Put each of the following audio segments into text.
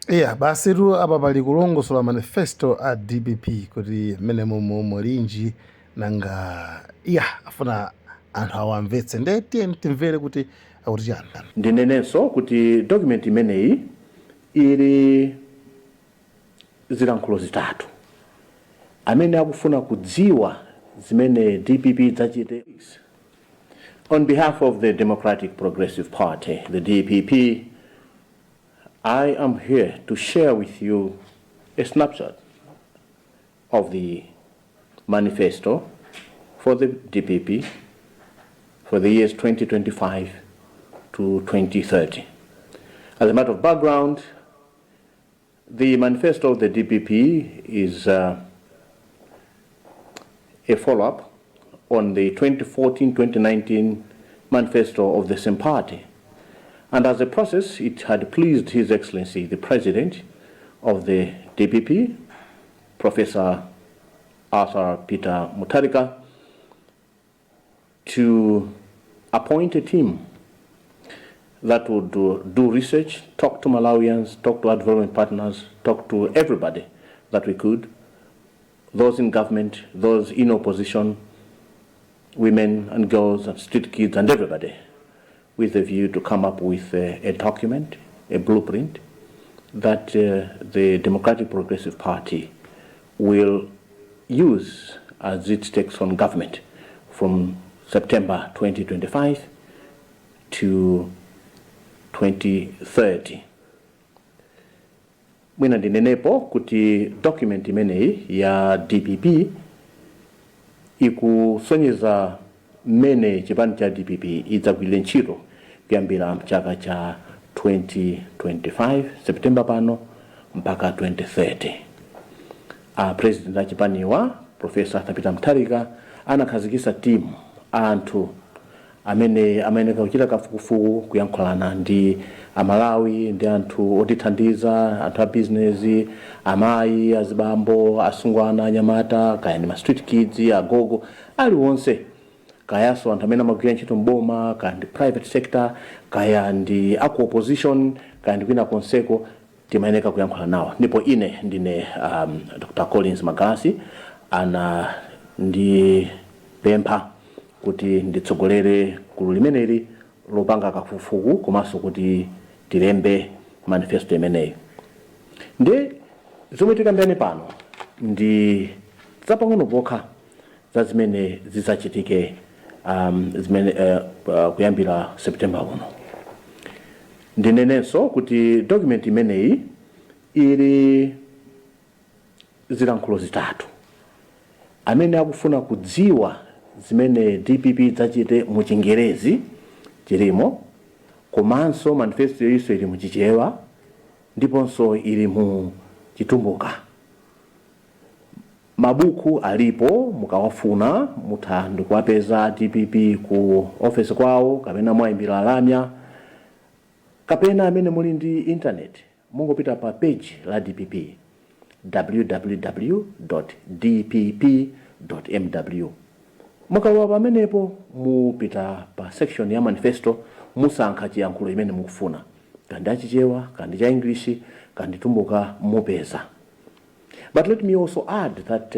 Yeah, basi tu apa pali kulongosola manifesto a DPP kuti mmene mulinji nanga afuna anthu awamvetse nde tiyeni timvere kuti akuti chani. Ndinenenso kuti document imeneyi ili zilankhulo zitatu amene akufuna kudziwa zimene DPP zachite. On behalf of the Democratic Progressive Party, the DPP, I am here to share with you a snapshot of the manifesto for the DPP for the years 2025 to 2030. As a matter of background, the manifesto of the DPP is a follow-up on the 2014-2019 manifesto of the same party. And as a process, it had pleased His Excellency, the President of the DPP, Professor Arthur Peter Mutharika, to appoint a team that would do research, talk to Malawians, talk to our development partners, talk to everybody that we could, those in government, those in opposition, women and girls and street kids and everybody, with a view to come up with a document, a blueprint that the Democratic Progressive Party will use as it takes on government from September 2025 to 2030. Mwina ndinenepo kuti document imeneyi ya DPP ikusonyeza mmene chipani cha DPP idzagwirira ntchito kuyambira mchaka cha 2025 September pano mpaka 2030. President wa chipaniwa Professor Arthur Peter Mutharika anakhazikitsa timu anthu amene kuchita kafukufuku kuyankhulana ndi amalawi ndi anthu otithandiza, anthu a business, amayi, azibambo, asungwana, anyamata, kaya ndi ma street kids, agogo, aliwonse, kayaso anthu amene amagwira ntchito mboma, kaya ndi private sector, kaya ndi aku opposition, kaya ndi kwina konseko, timayeneka kuyankhula nawo. Ndipo ine ndine Dr. Collins Magalasi ana ndi pempha kuti nditsogolere gulu limeneli lopanga kafukufuku komanso kuti tilembe manifesto imeneyi. Ndi zomwe tikambirane pano ndi zapang'ono pokha za zimene zidzachitike kuyambira September uno. Ndinenenso kuti document imeneyi ili zilankhulo zitatu amene akufuna kudziwa zimene DPP zachite mu Chingerezi chilimo, komanso manifesto iso ili mu Chichewa, ndiponso ili mu Chitumbuka. Mabuku alipo, mukawafuna mutha ndikuwapeza DPP ku office kwawo, kapena mwayimbira lamya, kapena amene muli ndi internet mungopita pa page la DPP www.dpp.mw. Mukalowa pamenepo mupita pa section ya manifesto musankha chiyankhulo imene mukufuna, kandi achichewa, kandi cha English, kandi tumbuka mupeza. But let me also add that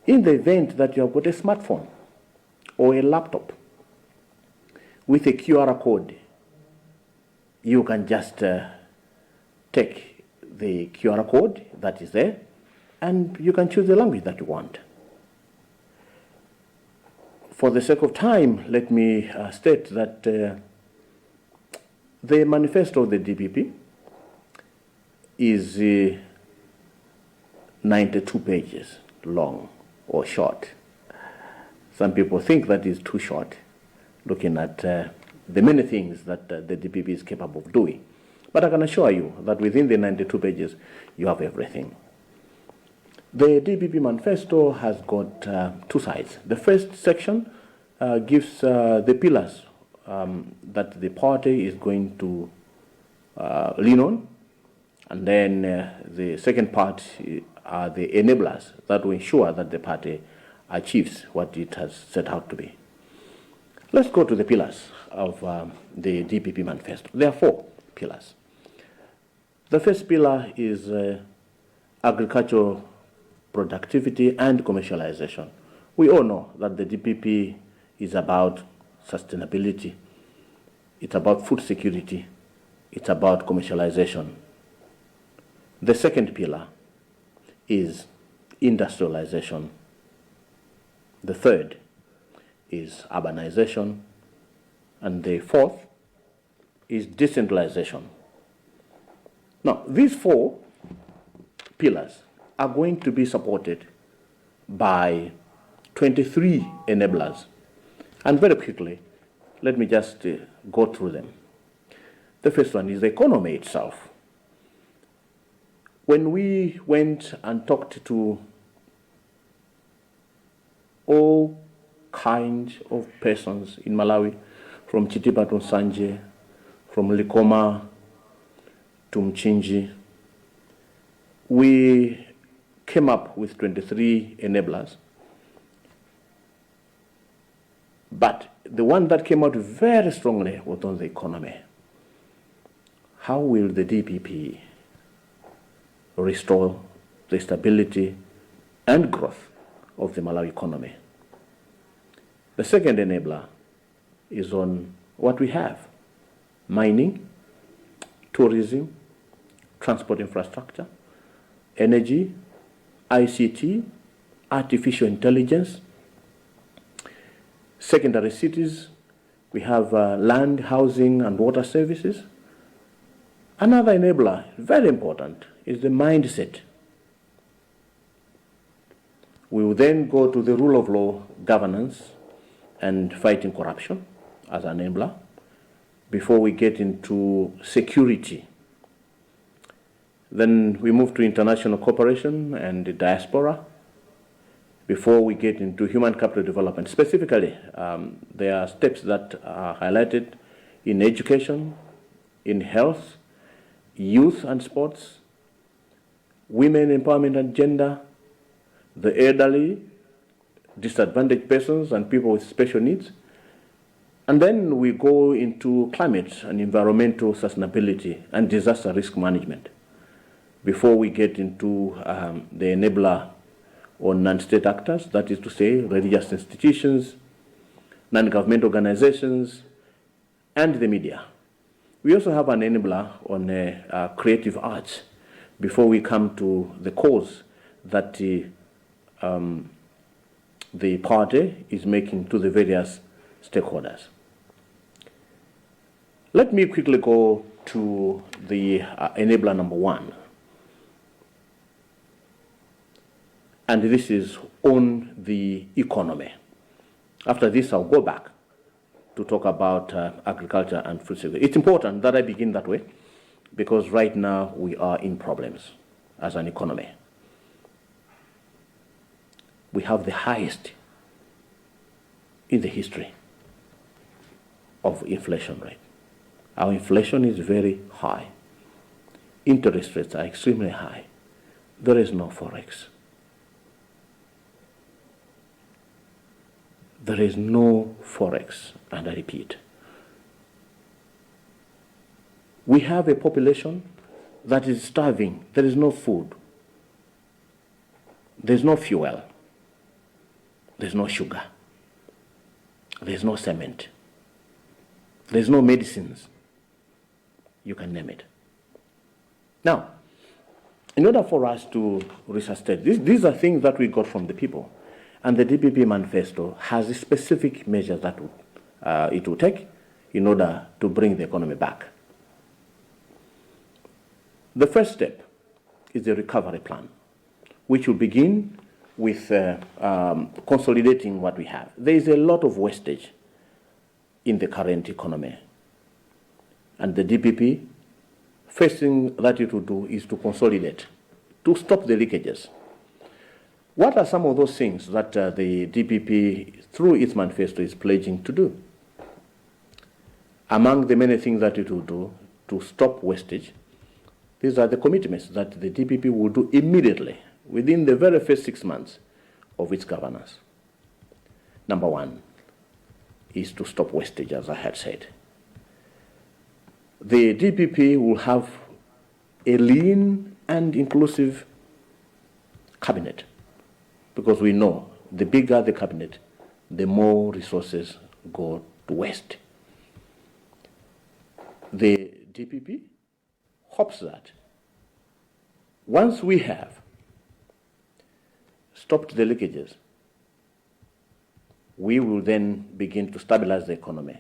in the event that you have got a smartphone or a laptop with a QR code, you can just take the QR code that is there and you can choose the language that you want. For the sake of time, let me state that the manifesto of the DPP is 92 pages long or short. Some people think that is too short, looking at the many things that the DPP is capable of doing. But I can assure you that within the 92 pages, you have everything. The DPP manifesto has got two sides. The first section gives the pillars that the party is going to lean on, and then the second part are the enablers that will ensure that the party achieves what it has set out to be. Let's go to the pillars of the DPP manifesto. There are four pillars. The first pillar is agricultural productivity and commercialization. We all know that the DPP is about sustainability, it's about food security, it's about commercialization. The second pillar is industrialization. The third is urbanization. And the fourth is decentralization. Now, these four pillars are going to be supported by 23 enablers. And very quickly, let me just go through them. The first one is the economy itself. When we went and talked to all kinds of persons in Malawi, from Chitipa to Nsanje, from Likoma to Mchinji, we came up with 23 enablers. But the one that came out very strongly was on the economy. How will the DPP restore the stability and growth of the Malawi economy? The second enabler is on what we have: mining, tourism, transport infrastructure, energy, ICT, artificial intelligence, secondary cities. We have land, housing, and water services. Another enabler, very important, is the mindset. We will then go to the rule of law, governance, and fighting corruption as an enabler before we get into security. Then we move to international cooperation and the diaspora before we get into human capital development. Specifically, there are steps that are highlighted in education, in health, youth and sports, women empowerment and gender, the elderly, disadvantaged persons and people with special needs. And then we go into climate and environmental sustainability and disaster risk management before we get into the enabler on non-state actors, that is to say, religious institutions, non-government organizations, and the media. We also have an enabler on creative arts before we come to the cause that the party is making to the various stakeholders. Let me quickly go to the enabler number one. And this is on the economy. After this, I'll go back to talk about agriculture and food security. It's important that I begin that way because right now we are in problems as an economy. We have the highest in the history of inflation rate. Our inflation is very high. Interest rates are extremely high. There is no forex. There is no forex, and I repeat. We have a population that is starving. There is no food. There's no fuel. There's no sugar. There's no cement. There's no medicines. You can name it. Now, in order for us to resuscitate, these are things that we got from the people. And the DPP manifesto has specific measures that it will take in order to bring the economy back. The first step is the recovery plan, which will begin with consolidating what we have. There is a lot of wastage in the current economy. And the DPP, first thing that it will do is to consolidate, to stop the leakages. What are some of those things that the DPP, through its manifesto, is pledging to do? Among the many things that it will do to stop wastage, these are the commitments that the DPP will do immediately, within the very first 6 months of its governance. Number one is to stop wastage, as I had said. The DPP will have a lean and inclusive cabinet, because we know the bigger the cabinet, the more resources go to waste. The DPP hopes that once we have stopped the leakages, we will then begin to stabilize the economy.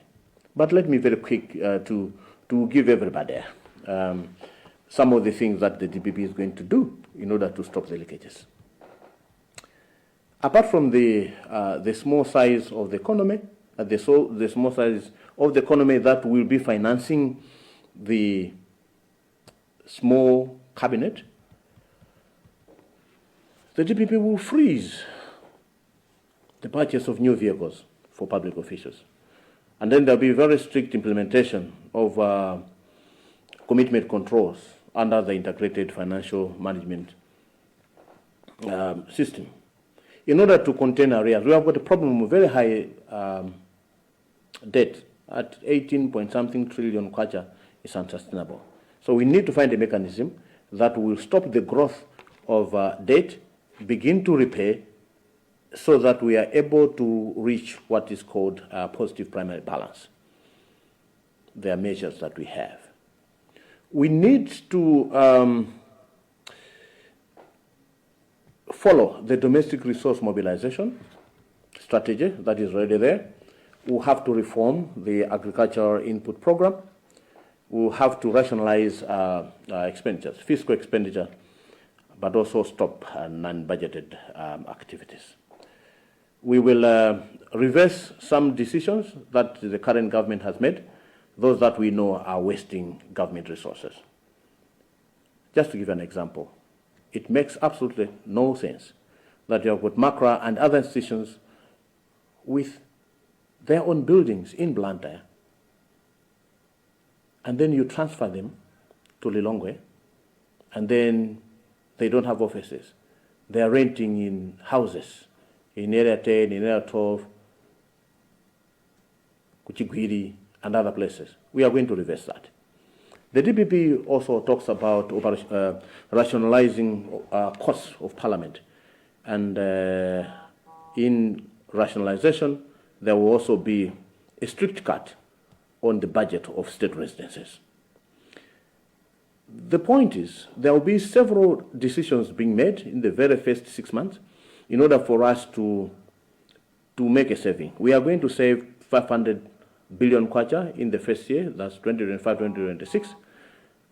But let me very quick to give everybody some of the things that the DPP is going to do in order to stop the leakages. Apart from the small size of the economy, the small size of the economy that will be financing the small cabinet, the DPP will freeze the purchase of new vehicles for public officials. And then there'll be very strict implementation of commitment controls under the integrated financial management system. In order to contain arrears, we have got a problem with very high debt at 18 point something trillion kwacha is unsustainable. So we need to find a mechanism that will stop the growth of debt, begin to repay, so that we are able to reach what is called positive primary balance. There are measures that we have. We need to follow the domestic resource mobilization strategy that is already there. We'll have to reform the agricultural input program. We'll have to rationalize expenditures, fiscal expenditure, but also stop non-budgeted activities. We will reverse some decisions that the current government has made, those that we know are wasting government resources. Just to give an example, it makes absolutely no sense that you have got Makra and other institutions with their own buildings in Blantyre, and then you transfer them to Lilongwe, and then they don't have offices. They are renting in houses in Area 10, in Area 12, Kuchitira, and other places. We are going to reverse that. The DPP also talks about rationalizing costs of parliament. And in rationalization, there will also be a strict cut on the budget of state residences. The point is, there will be several decisions being made in the very first 6 months in order for us to make a saving. We are going to save 500 billion kwacha in the first year, that's 2025-2026,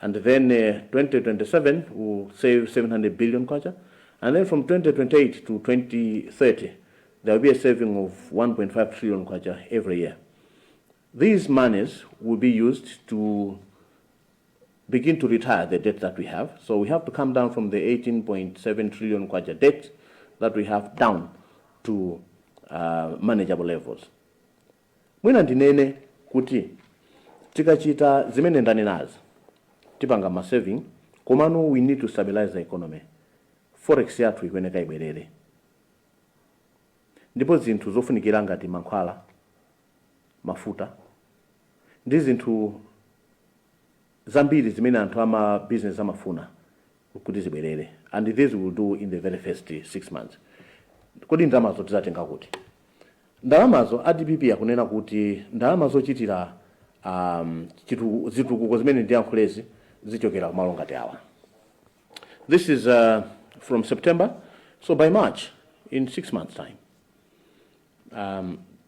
and then 2027 we'll save 700 billion kwacha, and then from 2028 to 2030 there will be a saving of 1.5 trillion kwacha every year. These monies will be used to begin to retire the debt that we have. So we have to come down from the 18.7 trillion kwacha debt that we have down to manageable levels. Mwina ndinene kuti tikachita zimene ndanenazi tipanga ma saving, komano we need to stabilize the economy. Forex yathu ikweneka ibwerere. Ndipo zinthu zofunikira ngati mankhwala, mafuta, ndi zinthu zambiri zimene anthu ama business amafuna kuti zibwerere. And this we will do in the very first 6 months. Kodi ndalamazo tizatenga kuti? Ndalamazo ADPP yakunena kuti ndalama zochitira zitukuko zimene ndiyankhulezi zichokera kumalo ngati awa. This is from September, so by March, in 6 months' time,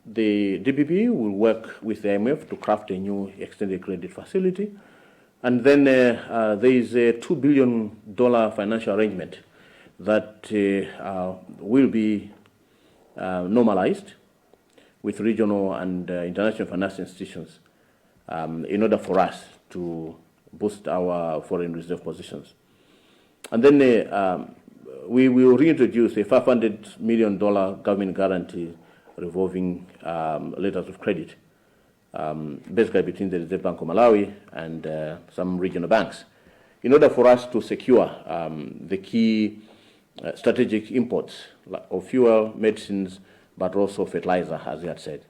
the DPP will work with the IMF to craft a new extended credit facility. And then there is a $2 billion financial arrangement that will be normalized with regional and international financial institutions in order for us to boost our foreign reserve positions. And then we will reintroduce a $500 million government guarantee revolving letters of credit, basically between the Reserve Bank of Malawi and some regional banks, in order for us to secure the key strategic imports of fuel, medicines, but also fertilizer, as you had said.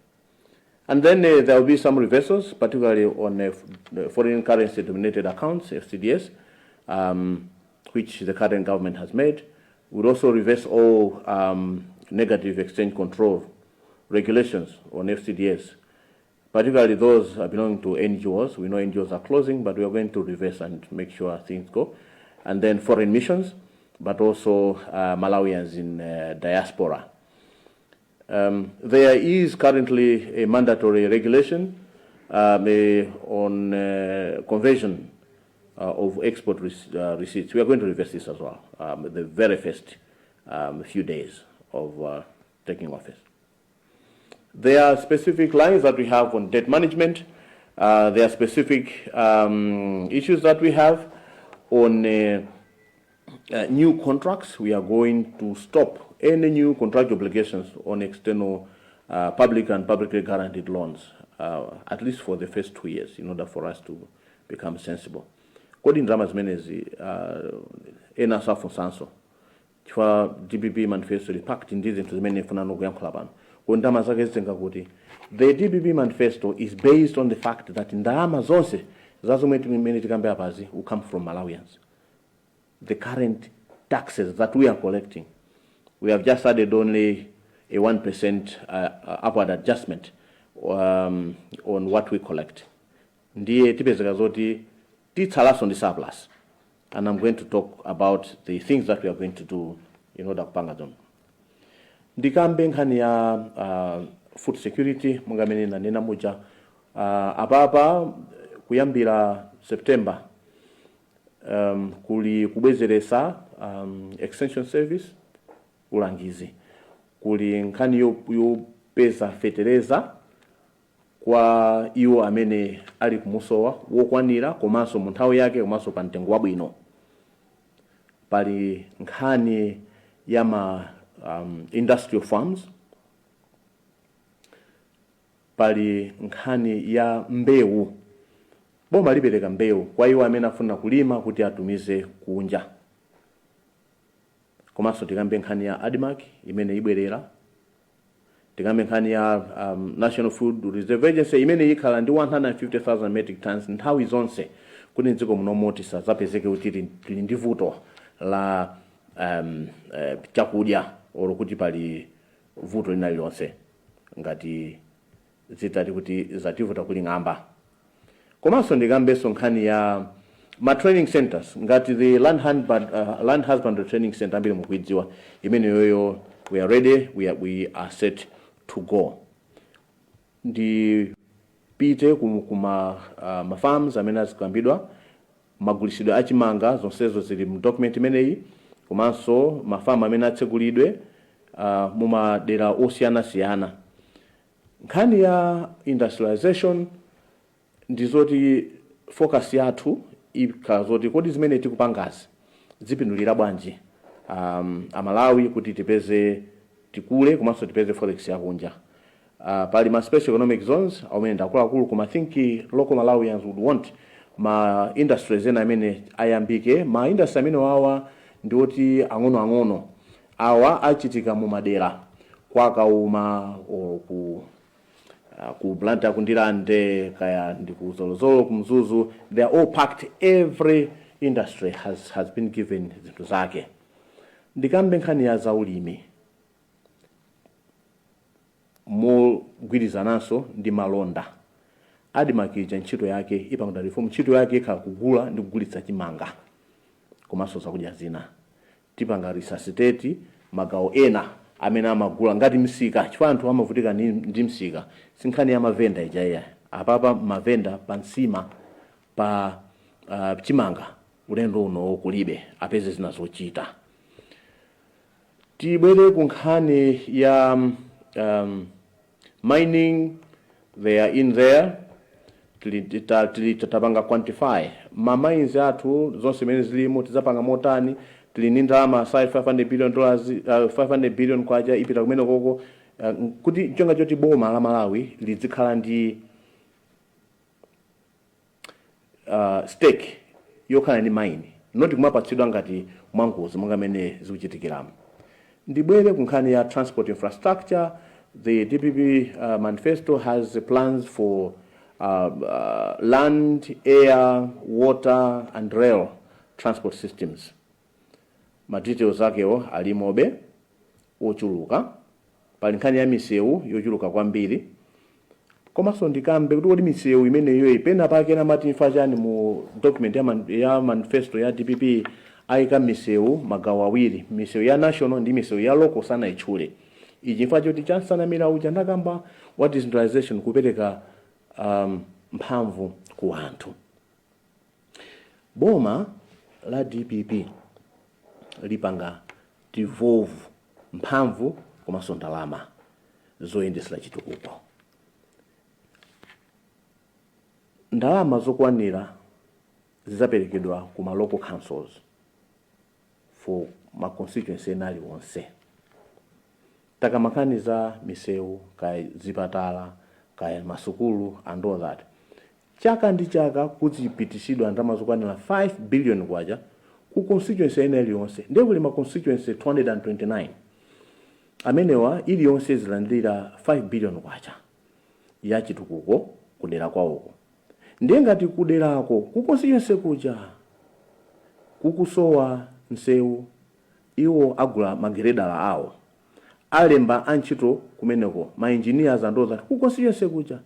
And then there will be some reversals, particularly on foreign currency denominated accounts, FCDS, which the current government has made. We'll also reverse all negative exchange control regulations on FCDS, particularly those belonging to NGOs. We know NGOs are closing, but we are going to reverse and make sure things go. And then foreign missions, but also Malawians in diaspora. There is currently a mandatory regulation on conversion of export receipts. We are going to reverse this as well, the very first few days of taking office. There are specific lines that we have on debt management. There are specific issues that we have on new contracts. We are going to stop any new contract obligations on external public and publicly guaranteed loans, at least for the first 2 years, in order for us to become sensible. Kodi ndrama zimenezi ena safu sanso chifukwa DPP manifesto pact ndi zinthu zimene funano kuyankhula pano. Ndalama zake zitenga kuti the DPP manifesto is based on the fact that ndalama zonse zazomwe timene tikambe apazi will come from Malawians. The current taxes that we are collecting, we have just added only a 1% upward adjustment on what we collect. Ndiye tipezeka zoti titsalaso ndi surplus, and I'm going to talk about the things that we are going to do in order kupanga them. Ndikambe nkhani ya food security mungamene nanena muja apapa kuyambira September kuli kubwezeresa extension service ulangizi, kuli nkhani yopeza fetereza kwa iwo amene ali kumusowa wokwanira komanso mu nthawi yake komanso pa mtengo wabwino. Pali nkhani ya ma industrial farms, pali nkhani ya mbewu. Boma lipereka mbewu kwa iwo amene afuna kulima kuti atumize kunja. Komanso tikambe nkhani ya ADMAC imene ibwerera. Tikambe nkhani ya National Food Reserve Agency imene ikhala ndi 150,000 metric tons nthawi zonse kuti nziko munomotisa zapezeke kuti tili ndi vuto la chakudya olo kuti pali vuto lina lilonse ngati zitati kuti zativuta kuli ng'amba. Komanso ndikambeso nkhani ya ma training centers ngati the land husbandry training center ambiri mukuidziwa imene yoyo we are ready, we are set to go. Ndipite kuma ma farms amene azikambidwa magulisidwe achimanga zonsezo zili mu document imeneyi, komanso mafamu amene atsegulidwe mumadera osiyana-siyana. Nkhani ya industrialization ndizoti focus yathu ikazoti kodi zimene tikupangazi zipindulira bwanji Amalawi kuti tipeze tikule komanso tipeze forex yakunja. Pali ma special economic zones amene ndakuluakulu koma I think local Malawians would want ma industries ena amene ayambike. Ma industry amene wawa ndioti ang'ono awa achitika mu madera kwa kauma ku Blanta kundilande kaya ndikuzolozolo kumzuzu. They are all packed. Every industry has been given zinthu zake. Ndikambe nkhani ya zaulimi mogwirizananso ndi malonda. ADMAC ntchito yake ipangida reform, ntchito yake kugula ndi kugulitsa chimanga komanso zakudya zina. Tipanga resuscitate magawo ena amene amagula ngati msika chifukwa anthu amavutika ndi msika. Sinkhani ya mavenda ijaya apapa mavenda pansima pa chimanga ulendo uno kulibe apeze zina zochita. Tibwere ku nkhani ya mining. They are in there. Tatapanga quantify ma mines athu zonse mene zilimo tizapanga motani. Tili ndi ndalama aside $500 billion, 500 billion kwacha ipita kumene koko kuti chonga choti boma la Malawi lizikhala ndi stake yokhala ndi mine, not kumapatsidwa ngati mwangozi monga mene zikuchitikiramo. Ndibwere ku nkhani ya transport infrastructure. The DPP manifesto has plans for land, air, water and rail transport systems. Madetails akewo alimobe ochuluka, pali nkhani ya misewu yochuluka kwambiri. Komanso ndikambe kuti kodi misewu imeneyo ipena pake na mati mfachani mu document ya manifesto ya DPP ayika misewu magawo awiri, misewu ya national ndi misewu ya local sana ichule. Ichi mfacho kuti chansanamira uja ndakamba wa decentralization kupereka mphamvu ku anthu. Boma la DPP lipanga devolve mphamvu komanso ndalama zoyendesera chitukuko. Ndalama zokwanira zizaperekedwa kuma local councils for ma constituency enali wonse. Takamakani za misewu, kaya zipatala, kaya masukulu and all that. Chaka ndi chaka kuzipitishidwa ndalama zokwanira 5 billion kwacha ku constituency enali wonse. Ndekuli ma constituency 229. Amenewa ili yonse zilandira 5 billion kwacha ya chitukuko kudera kwawoko. Ndengati kuderako kukonstituency kuja kukusowa nsewu, iwo agula mageredala awo, alemba antchito kumeneko, ma engineers and all that, kukonstituency kuja.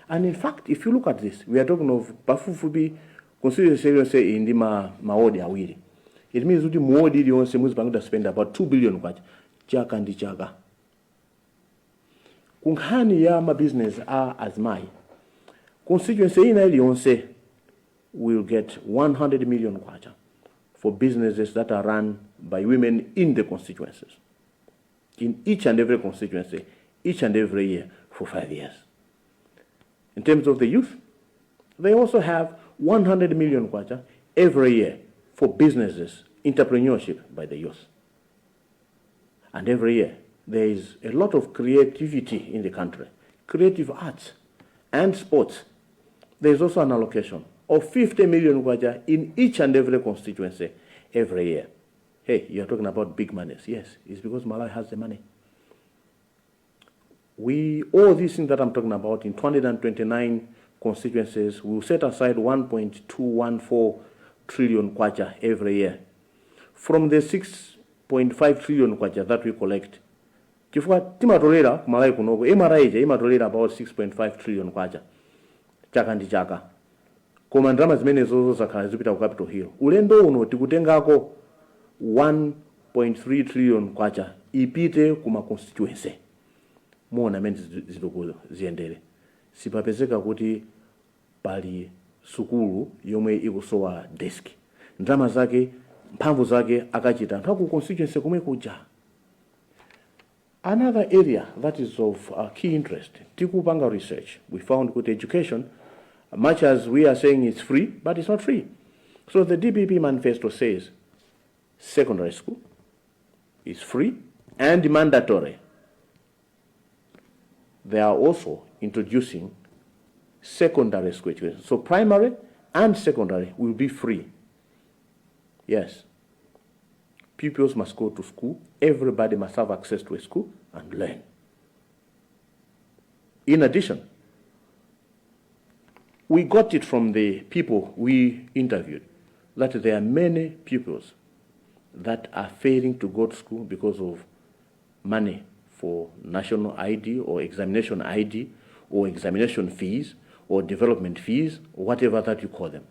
And in fact, if you look at this, we are talking of pafupifupi constituency indi mawodi awiri. It means kuti muwodi ili yonse muzipangida spend about 2 billion kwacha chaka ndi chaka. Kunkhani ya ma business azimai, constituency ina ili yonse will get 100 million kwacha for businesses that are run by women in the constituencies. In each and every constituency, each and every year for 5 years. In terms of the youth, they also have 100 million kwacha every year for businesses, entrepreneurship by the youth. And every year, there is a lot of creativity in the country, creative arts and sports. There is also an allocation of 50 million kwacha in each and every constituency every year. Hey, you're talking about big monies. Yes, it's because Malawi has the money. All these things that I'm talking about in 229 constituencies, we will set aside 1.214 trillion kwacha every year. From the 6.5 trillion kwacha that we collect, chifukwa timatolera kumalawi kunoko, MRI imatolera about 6.5 trillion kwacha chaka ndi chaka. Koma ndalama zimenezo zakhala zipita ku Capitol Hill. Ulendo uno tikutengako 1.3 trillion kwacha ipite kuma constituency. Muona amene zinthu ziyendere. Sipapezeka kuti pali sukulu yomwe ikusowa desk. Ndalama zake, mphamvu zake akachita anthu ku constituency kumwe kuja. Another area that is of key interest, tikupanga research, we found that education, much as we are saying it's free, but it's not free. So the DPP manifesto says secondary school is free and mandatory. They are also introducing secondary school education. So primary and secondary will be free. Yes. Pupils must go to school. Everybody must have access to a school and learn. In addition, we got it from the people we interviewed that there are many pupils that are failing to go to school because of money for national ID or examination ID or examination fees or development fees, whatever that you call them.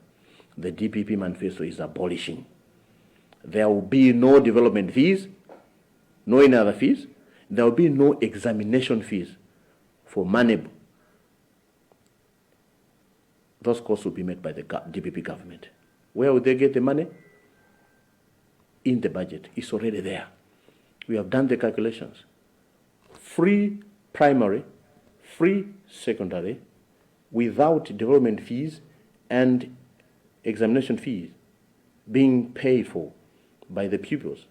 The DPP manifesto is abolishing. There will be no development fees, no any other fees. There will be no examination fees for money. Those costs will be made by the DPP government. Where will they get the money? In the budget. It's already there. We have done the calculations. Free primary, free secondary, without development fees and examination fees being paid for by the pupils.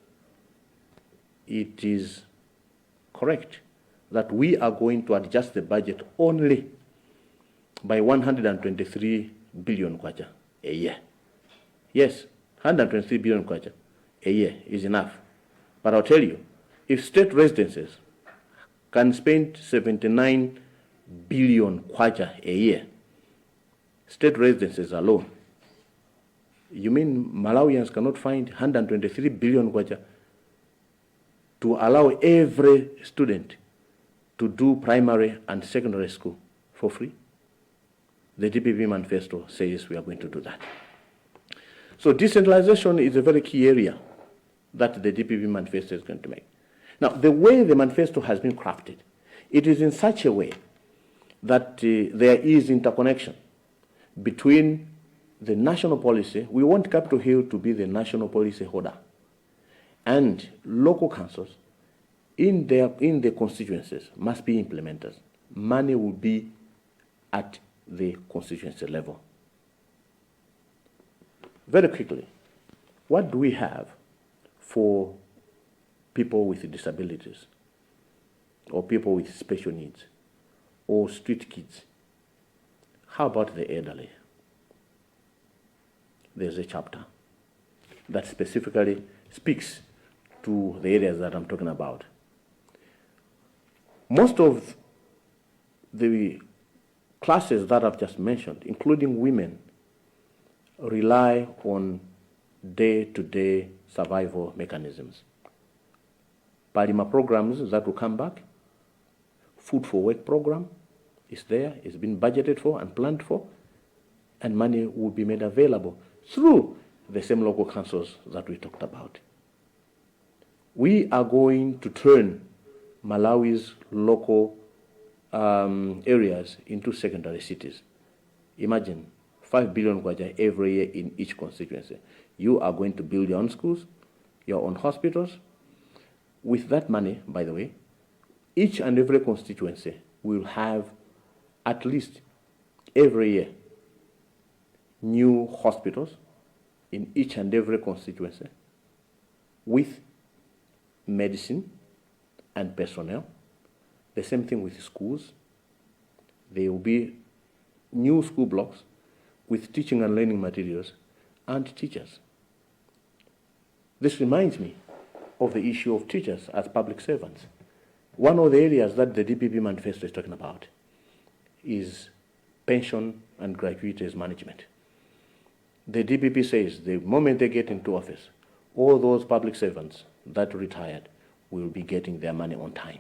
It is correct that we are going to adjust the budget only by 123 billion kwacha a year. Yes, 123 billion kwacha a year is enough. But I'll tell you, if state residences can spend 79 billion kwacha a year, state residences alone, You mean Malawians cannot find 123 billion kwacha to allow every student to do primary and secondary school for free? The DPP manifesto says we are going to do that. So decentralization is a very key area that the DPP manifesto is going to make. Now, the way the manifesto has been crafted, it is in such a way that there is interconnection between the national policy. We want Capitol Hill to be the national policy holder, and local councils in their constituencies must be implementers. Money will be at the constituency level. Very quickly, what do we have for people with disabilities, or people with special needs, or street kids? How about the elderly? There's a chapter that specifically speaks to the areas that I'm talking about. Most of the classes that I've just mentioned, including women, rely on day-to-day survival mechanisms. Palima programs that will come back, food for work program is there, it's been budgeted for and planned for, and money will be made available through the same local councils that we talked about. We are going to turn Malawi's local areas into secondary cities. Imagine 5 billion kwacha every year in each constituency. You are going to build your own schools, your own hospitals. With that money, by the way, each and every constituency will have at least every year new hospitals in each and every constituency with medicine and personnel. The same thing with schools. There will be new school blocks with teaching and learning materials and teachers. This reminds me of the issue of teachers as public servants. One of the areas that the DPP manifesto is talking about is pension and gratuities management. The DPP says the moment they get into office, all those public servants that retired will be getting their money on time.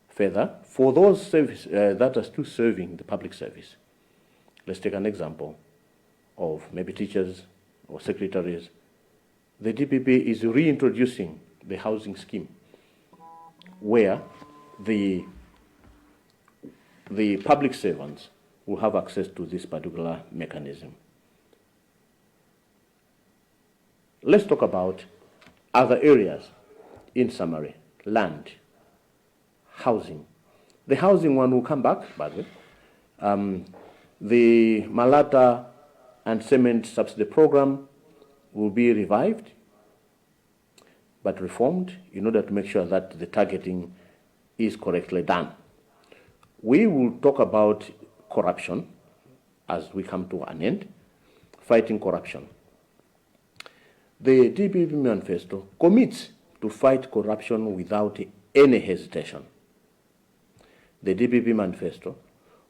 Further, for those that are still serving the public service, let's take an example of maybe teachers or secretaries. The DPP is reintroducing the housing scheme where the public servants will have access to this particular mechanism. Let's talk about other areas in summary: land, housing. The housing one will come back, by the way. The Malata and cement subsidy program will be revived but reformed in order to make sure that the targeting is correctly done. We will talk about corruption as we come to an end, fighting corruption. The DPP manifesto commits to fight corruption without any hesitation. The DPP manifesto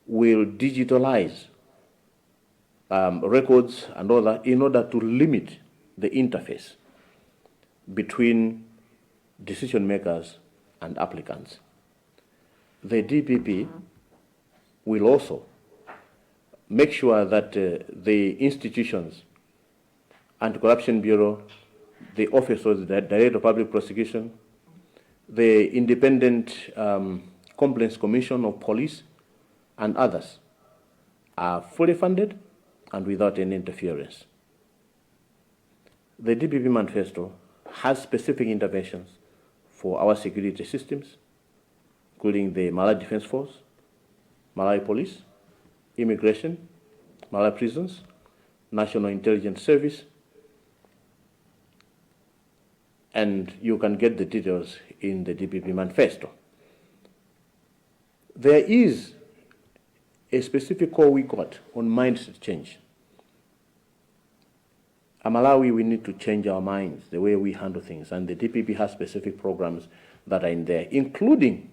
will digitalize records and all that in order to limit the interface between decision makers and applicants. The DPP will also make sure that the institutions, Anti-Corruption Bureau, the Office of the Director of Public Prosecution, the Independent Complaints Commission of Police, and others are fully funded and without any interference. The DPP manifesto has specific interventions for our security systems, including the Malawi Defense Force, Malawi Police, Immigration, Malawi Prisons, National Intelligence Service, and you can get the details in the DPP manifesto. There is a specific call we got on mindset change. At Malawi, we need to change our minds, the way we handle things, and the DPP has specific programs that are in there, including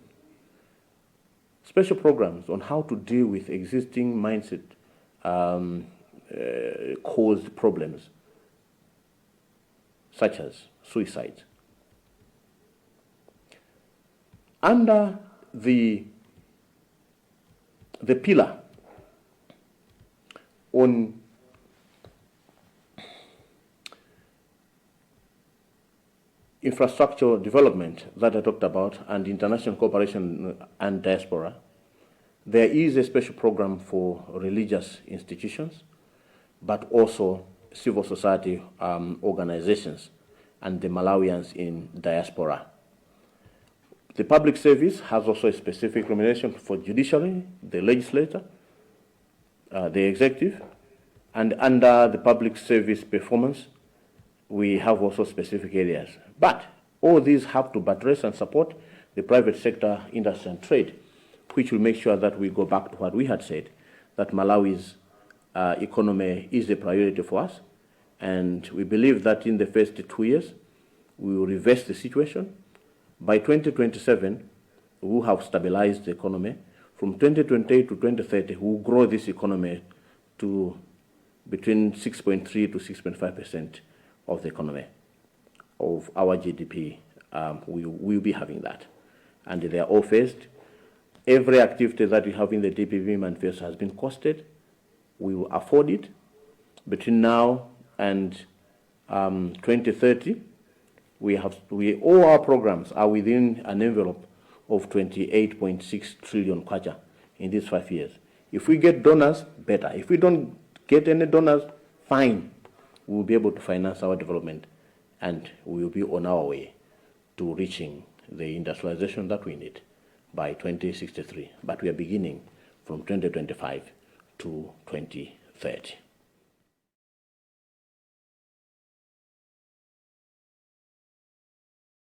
special programs on how to deal with existing mindset caused problems such as suicide. Under the pillar on infrastructural development that I talked about and international cooperation and diaspora, there is a special program for religious institutions, but also civil society organizations and the Malawians in diaspora. The public service has also a specific remuneration for judiciary, the legislature, the executive, and under the public service performance, we have also specific areas. But all these have to buttress and support the private sector, industry and trade, which will make sure that we go back to what we had said, that Malawi's economy is a priority for us. And we believe that in the first 2 years, we will reverse the situation. By 2027, we will have stabilized the economy. From 2028 to 2030, we will grow this economy to between 6.3 to 6.5% of the economy, of our GDP. We will be having that. And they are all phased. Every activity that we have in the DPP manifesto has been costed. We will afford it. Between now and 2030, all our programs are within an envelope of 28.6 trillion kwacha in these 5 years. If we get donors, better. If we don't get any donors, fine. We will be able to finance our development, and we will be on our way to reaching the industrialization that we need by 2063. But we are beginning from 2025 to 2030.